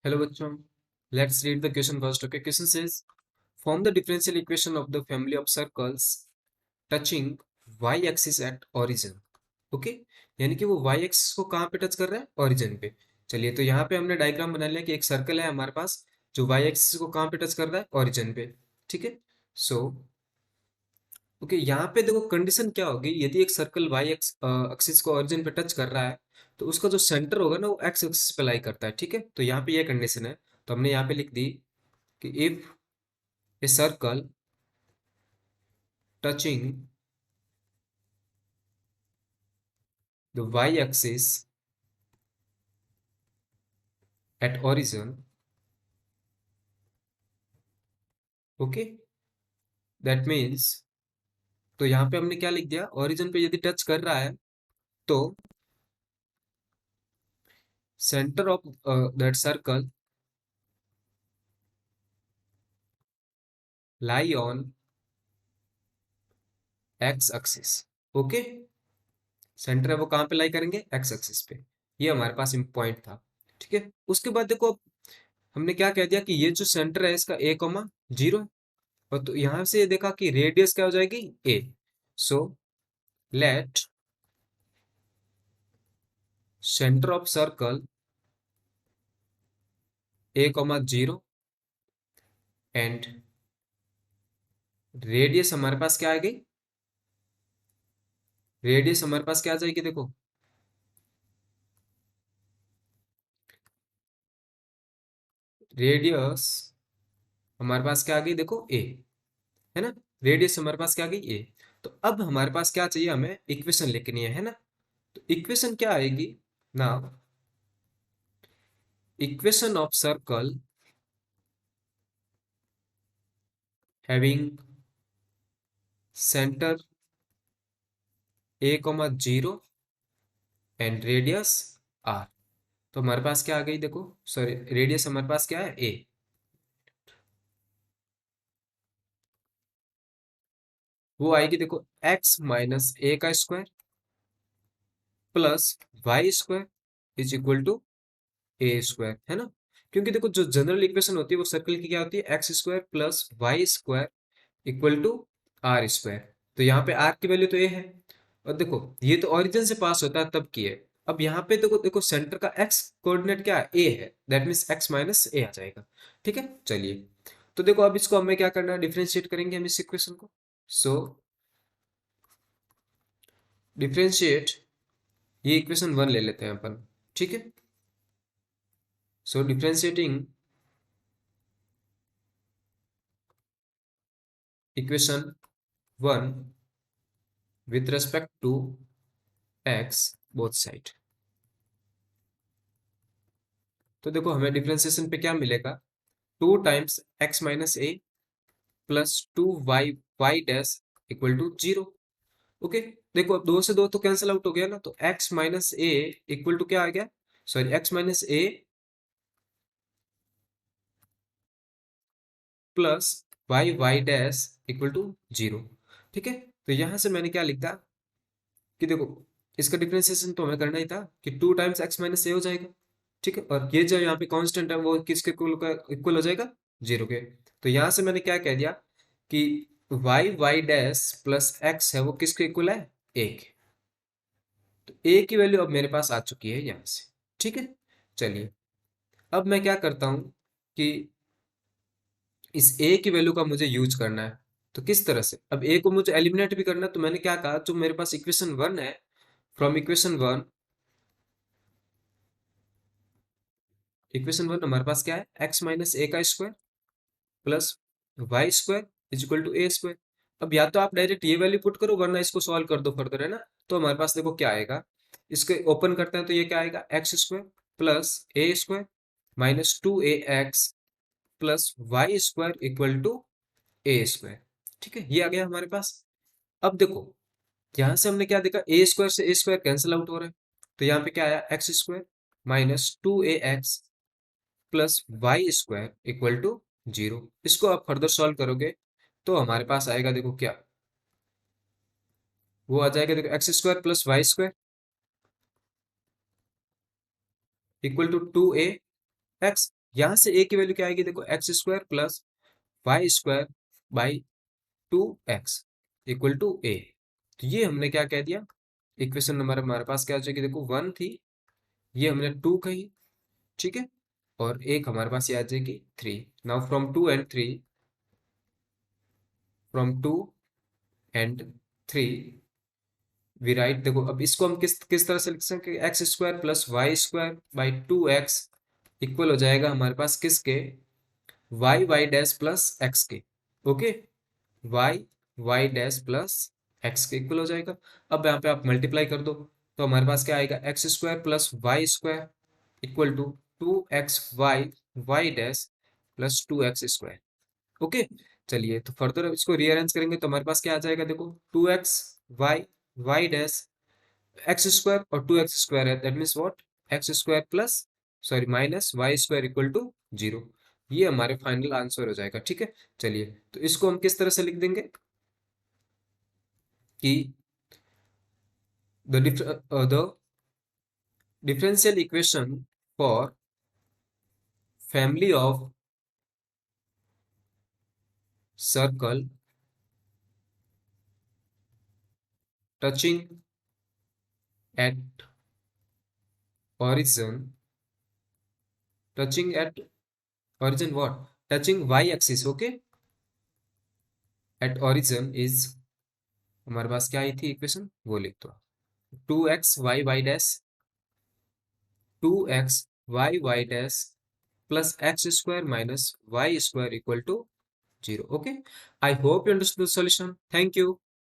Hello बच्चों, let's read the question first. Okay, question says form the differential equation of the family of circles touching y-axis at origin. Okay, यानी कि वो y-axis को कहाँ पे touch कर रहा है? origin पे. चलिए तो यहाँ पे हमने डायग्राम बना लिया कि एक सर्कल है हमारे पास जो y-axis को कहाँ पे टच कर रहा है? origin पे. ठीक है. सो ओके, यहाँ पे देखो कंडीशन क्या होगी. यदि एक सर्कल y एक्सिस को origin पे टच कर रहा है तो उसका जो सेंटर होगा ना वो x एक्सिस पे लाई करता है. ठीक है, तो यहाँ पे ये कंडीशन है. तो हमने यहाँ पे लिख दी कि if a circle touching the y axis at origin, okay, that means, तो यहाँ पे हमने क्या लिख दिया, ओरिजिन पे यदि टच कर रहा है तो centre of that circle lie on x axis. Okay, centre है वो कहाँ पे लाई करेंगे? x एक्सिस पे. ये हमारे पास पॉइंट था. ठीक है, उसके बाद देखो हमने क्या कह दिया कि ये जो सेंटर है इसका a, 0 है. और तो यहाँ से ये देखा कि रेडियस क्या हो जाएगी? a. So let centre of circle a, 0 and radius हमारे पास क्या आ गई? रेडियस हमारे पास क्या आ जाएगी? देखो रेडियस हमारे पास क्या आ गई? देखो ए, है ना. रेडियस हमारे पास क्या आ गई? ए. तो अब हमारे पास क्या चाहिए? हमें इक्वेशन लिखनी है ना. तो इक्वेशन क्या आएगी ना? Equation of circle having centre a, 0 and radius r. तो हमारे पास क्या आ गई? देखो सॉरी, रेडियस हमारे पास क्या है? a. वो आएगी देखो x - a² plus y² is equal to a², है ना. क्योंकि देखो जो जनरल इक्वेशन होती है वो सर्कल की क्या होती है? x² plus y² equal to r². तो यहाँ पे r की वैल्यू तो a है. और देखो ये तो ओरिजिन से पास होता है तब की है. अब यहाँ पे देखो देखो सेंटर का x कोऑर्डिनेट क्या है? a है. दैट मीन्स x - a आ जाएगा. ठीक है, चलिए. तो देखो अब इसको हमें क्या करना है? डिफरेंशिएट करेंगे हम इस इक्वेशन को. सो डिफरेंशिएट, ये इक्वेशन 1 ले लेते हैं अपन. ठीक है, सो differentiating equation 1 with respect to x both side. तो देखो हमें डिफरेंशिएशन पे क्या मिलेगा? 2 times x - a plus 2y equal to 0. Okay, देखो अब 2 से 2 तो कैंसिल आउट हो गया ना. तो x - a इक्वल टू क्या आ गया? Sorry, x - a plus y equal to 0. ठीक है, तो यहां से मैंने क्या लिखा कि देखो इसका डिफरेंशिएशन तो हमें करना ही था कि 2 टाइम्स x - a हो जाएगा. ठीक है, और ये जो यहाँ पे कांस्टेंट है वो किसके इक्वल हो जाएगा? 0 के. तो यहाँ से मैंने क्या कह दिया कि y प्लस x है वो किसके इक्वल है? a के. तो a की वैल्यू अब मेरे पास आ चुकी है यहाँ से. ठीक है, चलिए अब मैं क्या करता हूँ कि इस a की वैल्यू का मुझे यूज करना है. तो किस तरह से? अब a को मुझे एलिमिनेट भी करना है. तो मैंने क्या कहा, जो मेरे पास इक्वेशन 1 है, फ्रॉम इक्वेशन 1 हमारे पास क्या है? x - a² plus y² is equal to a². अब या तो आप डायरेक्ट ये वैल्यू पुट करो वरना इसको सॉल्व कर दो फर्दर, है ना. तो हमारे पास देखो क्या आएगा. इसको ओपन करते हैं तो ये क्या आएगा? x² plus a² minus 2ax plus y² equal to a². ठीक है, ये आ गया हमारे पास. अब देखो यहां से हमने क्या देखा? a² से a² कैंसिल आउट हो रहा है. तो यहाँ पे क्या आया? x² minus 2ax plus y² equal to 0. इसको आप फर्दर सॉल्व करोगे तो हमारे पास आएगा देखो क्या, वो आ जाएगा देखो x² plus y² equal to 2ax यहां से a की वैल्यू क्या आएगी, देखो x square plus y square by 2x equal to a। तो ये हमने क्या कह दिया, इक्वेशन नंबर हमारे पास क्या आ जाएगी, देखो 1 थी, ये हमने 2 कही, ठीक है, और एक हमारे पास ये आ जाएगी 3। Now from 2 and 3, from 2 and 3 we write, देखो अब इसको हम किस तरह से लिख सकते हैं, x square plus y square by 2x equal हो जाएगा हमारे पास किसके, y y dash plus x के। Okay, y y dash plus x के इक्वल हो जाएगा। अब यहाँ पे आप मल्टीप्लाई कर दो, तो हमारे पास क्या आएगा, x square plus y square equal to 2xy y dash plus 2x square. Okay, चलिए तो फर्दर इसको रीअरेंज करेंगे तो हमारे पास क्या आ जाएगा, देखो 2xy y dash x square और 2x स्क्वायर है, that means what, x square plus sorry minus y square equal to 0। ये हमारे फाइनल आंसर हो जाएगा, ठीक है। चलिए तो इसको हम किस तरह से लिख देंगे कि the differential equation for family of circle touching at origin, touching at origin what, touching y axis, okay, at origin is, हमारे पास क्या आई थी इक्वेशन वो लिख दो, 2xy dash 2xy dash plus x square minus y square equal to 0. Okay, I hope you understood the solution. Thank you.